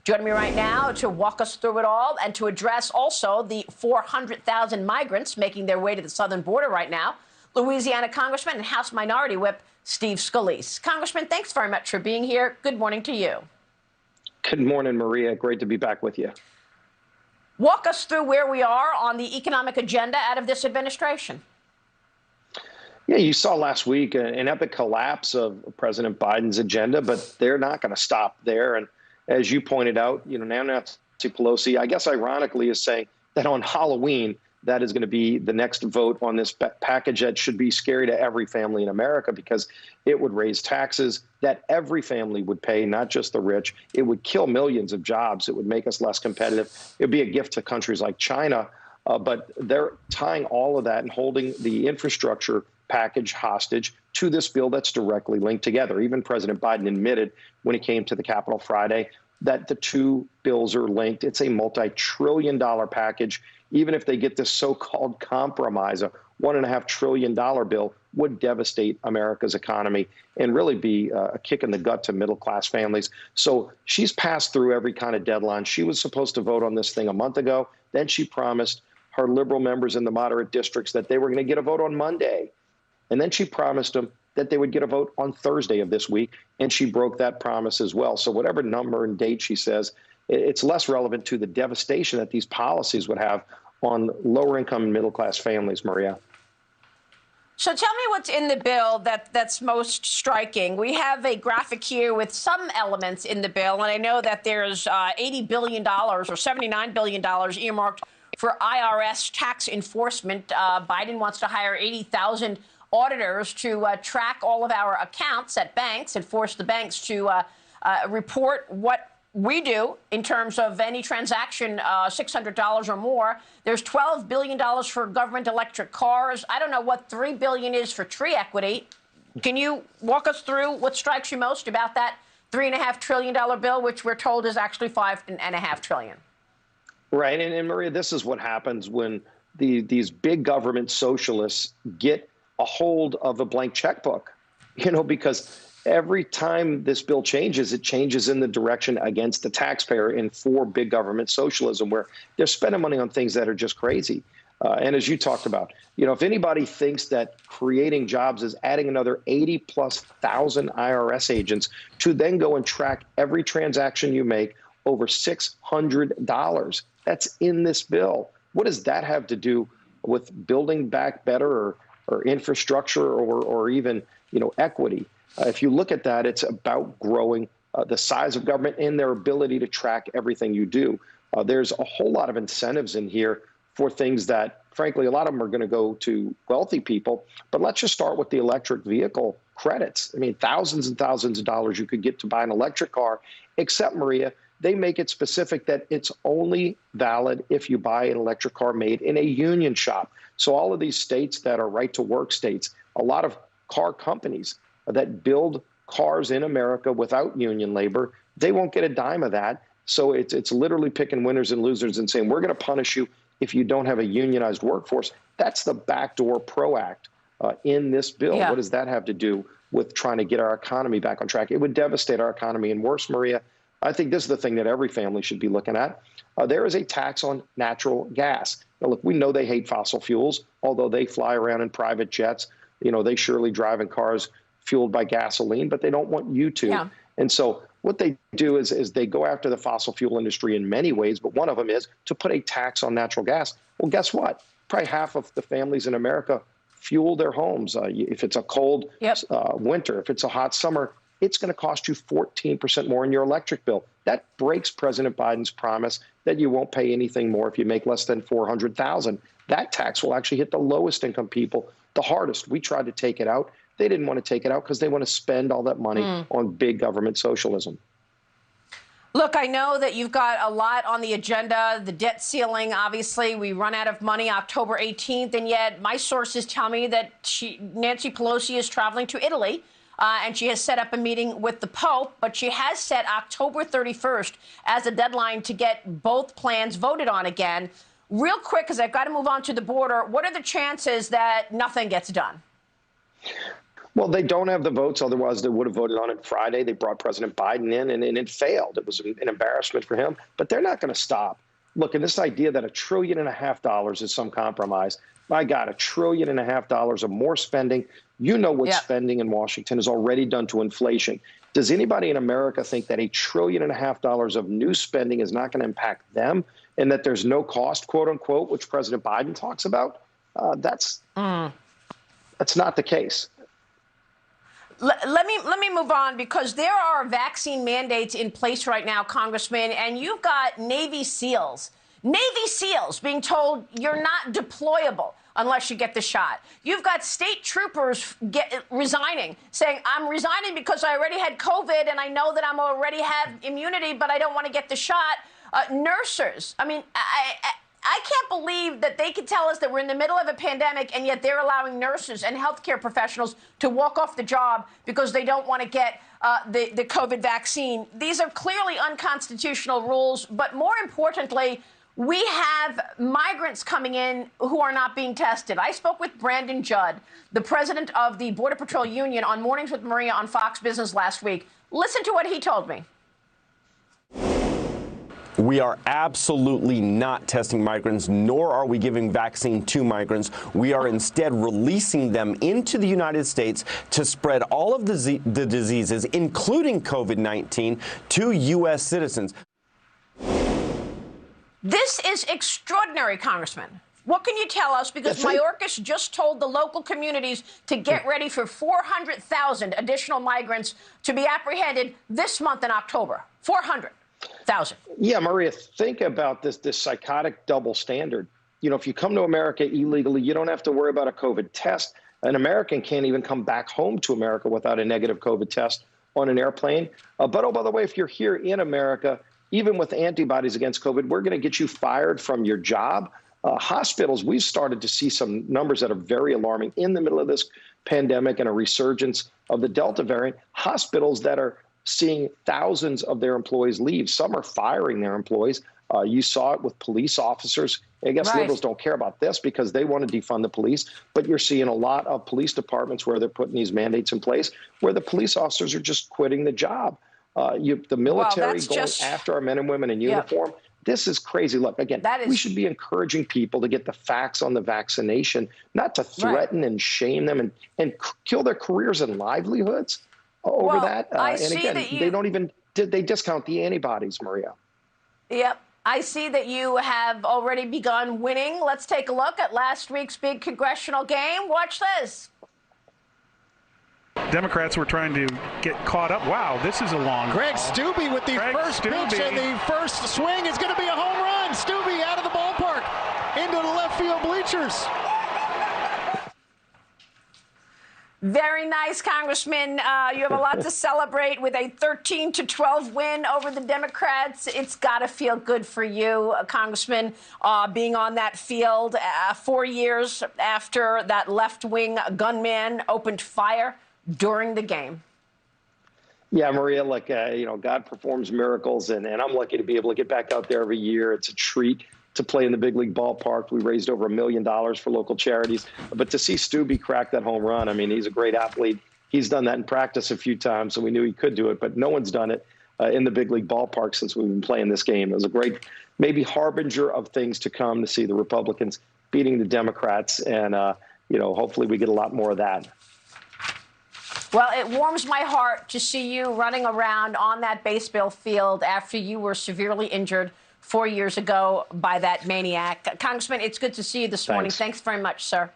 Joining me right now to walk us through it all and to address also the 400,000 migrants making their way to the southern border right now, Louisiana Congressman and House Minority Whip Steve Scalise. Congressman, thanks very much for being here. Good morning to you. Good morning, Maria. Great to be back with you. Walk us through where we are on the economic agenda out of this administration. Yeah, you saw last week an epic collapse of President Biden's agenda, but they're not going to stop there. And as you pointed out, now Nancy Pelosi, I guess ironically, is saying that on Halloween, that is going to be the next vote on this package that should be scary to every family in America because it would raise taxes that every family would pay, not just the rich. It would kill millions of jobs. It would make us less competitive. It would be a gift to countries like China. But they're tying all of that and holding the infrastructure package hostage to this bill that's directly linked together. Even President Biden admitted when he came to the Capitol Friday that the two bills are linked. It's a multi-trillion-dollar package. Even if they get this so-called compromise, a $1.5 trillion bill would devastate America's economy and really be a kick in the gut to middle-class families. So she's passed through every kind of deadline. She was supposed to vote on this thing a month ago. Then she promised her liberal members in the moderate districts that they were going to get a vote on Monday. And then she promised them that they would get a vote on Thursday of this week, and she broke that promise as well. So whatever number and date she says, it's less relevant to the devastation that these policies would have on lower-income and middle-class families, Maria. So tell me what's in the bill that's most striking. We have a graphic here with some elements in the bill, and I know that there's $80 billion or $79 billion earmarked for IRS tax enforcement. Biden wants to hire 80,000 auditors to track all of our accounts at banks and force the banks to report what we do in terms of any transaction, $600 or more. There's $12 billion for government electric cars. I don't know what $3 billion is for tree equity. Can you walk us through what strikes you most about that $3.5 trillion bill, which we're told is actually $5.5 trillion? Right. And Maria, this is what happens when these big government socialists get a hold of a blank checkbook, because every time this bill changes, it changes in the direction against the taxpayer and for big government socialism, where they're spending money on things that are just crazy. And as you talked about, if anybody thinks that creating jobs is adding another 80+ thousand IRS agents to then go and track every transaction you make over $600, that's in this bill. What does that have to do with building back better or infrastructure or even, equity? If you look at that, it's about growing the size of government and their ability to track everything you do. There's a whole lot of incentives in here for things that, frankly, a lot of them are going to go to wealthy people. But let's just start with the electric vehicle credits. I mean, thousands and thousands of dollars you could get to buy an electric car, except, Maria, they make it specific that it's only valid if you buy an electric car made in a union shop. So all of these states that are right-to-work states, a lot of car companies that build cars in America without union labor, they won't get a dime of that. So it's literally picking winners and losers and saying, we're going to punish you if you don't have a unionized workforce. That's the backdoor PRO Act in this bill. Yeah. What does that have to do with trying to get our economy back on track? It would devastate our economy. And worse, Maria, I think this is the thing that every family should be looking at. There is a tax on natural gas. Now, look, we know they hate fossil fuels, although they fly around in private jets. They surely drive in cars fueled by gasoline, but they don't want you to. Yeah. And so what they do is they go after the fossil fuel industry in many ways, but one of them is to put a tax on natural gas. Well, guess what? Probably half of the families in America fuel their homes. If it's a cold winter, if it's a hot summer, it's going to cost you 14% more in your electric bill. That breaks President Biden's promise that you won't pay anything more if you make less than $400,000. That tax will actually hit the lowest income people the hardest. We tried to take it out. They didn't want to take it out because they want to spend all that money on big government socialism. Look, I know that you've got a lot on the agenda, the debt ceiling. Obviously, we run out of money October 18th, and yet my sources tell me that Nancy Pelosi is traveling to Italy, and she has set up a meeting with the Pope, but she has set October 31st as a deadline to get both plans voted on again. Real quick, because I've got to move on to the border, what are the chances that nothing gets done? Well, they don't have the votes. Otherwise, they would have voted on it Friday. They brought President Biden in, and it failed. It was an embarrassment for him. But they're not going to stop. Look, and this idea that $1.5 trillion is some compromise. My God, $1.5 trillion of more spending. You know what spending in Washington has already done to inflation. Does anybody in America think that $1.5 trillion of new spending is not going to impact them, and that there's no cost, quote unquote, which President Biden talks about? That's not the case. Let me move on, because there are vaccine mandates in place right now, Congressman, and you've got Navy SEALs being told you're not deployable unless you get the shot. You've got state troopers resigning, saying, I'm resigning because I already had COVID and I know that I'm already have immunity, but I don't want to get the shot. Nurses, I mean, I can't believe that they could tell us that we're in the middle of a pandemic, and yet they're allowing nurses and healthcare professionals to walk off the job because they don't want to get the COVID vaccine. These are clearly unconstitutional rules, but more importantly, we have migrants coming in who are not being tested. I spoke with Brandon Judd, the president of the Border Patrol Union, on Mornings with Maria on Fox Business last week. Listen to what he told me. We are absolutely not testing migrants, nor are we giving vaccine to migrants. We are instead releasing them into the United States to spread all of the diseases, including COVID-19, to U.S. citizens. This is extraordinary, Congressman. What can you tell us? Because Mayorkas just told the local communities to get ready for 400,000 additional migrants to be apprehended this month in October. 400,000. Yeah, Maria, think about this psychotic double standard. You know, if you come to America illegally, you don't have to worry about a COVID test. An American can't even come back home to America without a negative COVID test on an airplane. But, oh, by the way, if you're here in America, even with antibodies against COVID, we're going to get you fired from your job. Hospitals, we've started to see some numbers that are very alarming in the middle of this pandemic and a resurgence of the Delta variant. Hospitals that are seeing thousands of their employees leave. Some are firing their employees. You saw it with police officers. I guess liberals don't care about this because they want to defund the police. But you're seeing a lot of police departments where they're putting these mandates in place where the police officers are just quitting the job. The military going after our men and women in uniform. This is crazy. Look, again, we should be encouraging people to get the facts on the vaccination, not to threaten and shame them and kill their careers and livelihoods over that. And again, they discount the antibodies, Maria. Yep. I see that you have already begun winning. Let's take a look at last week's big congressional game. Watch this. Democrats were trying to get caught up. Wow, this is a long Greg Steube with the first pitch, and the first swing is going to be a home run. Steube out of the ballpark into the left field bleachers. Very nice, Congressman. You have a lot to celebrate with a 13-12 win over the Democrats. It's got to feel good for you, Congressman, being on that field 4 years after that left-wing gunman opened fire during the game. Yeah, Maria, like, God performs miracles, and I'm lucky to be able to get back out there every year. It's a treat to play in the big league ballpark. We raised over $1 million for local charities. But to see Steube crack that home run, I mean, he's a great athlete. He's done that in practice a few times, so we knew he could do it. But no one's done it in the big league ballpark since we've been playing this game. It was a great, maybe harbinger of things to come to see the Republicans beating the Democrats. And, hopefully we get a lot more of that. Well, it warms my heart to see you running around on that baseball field after you were severely injured 4 years ago by that maniac. Congressman, it's good to see you this morning. Thanks very much, sir.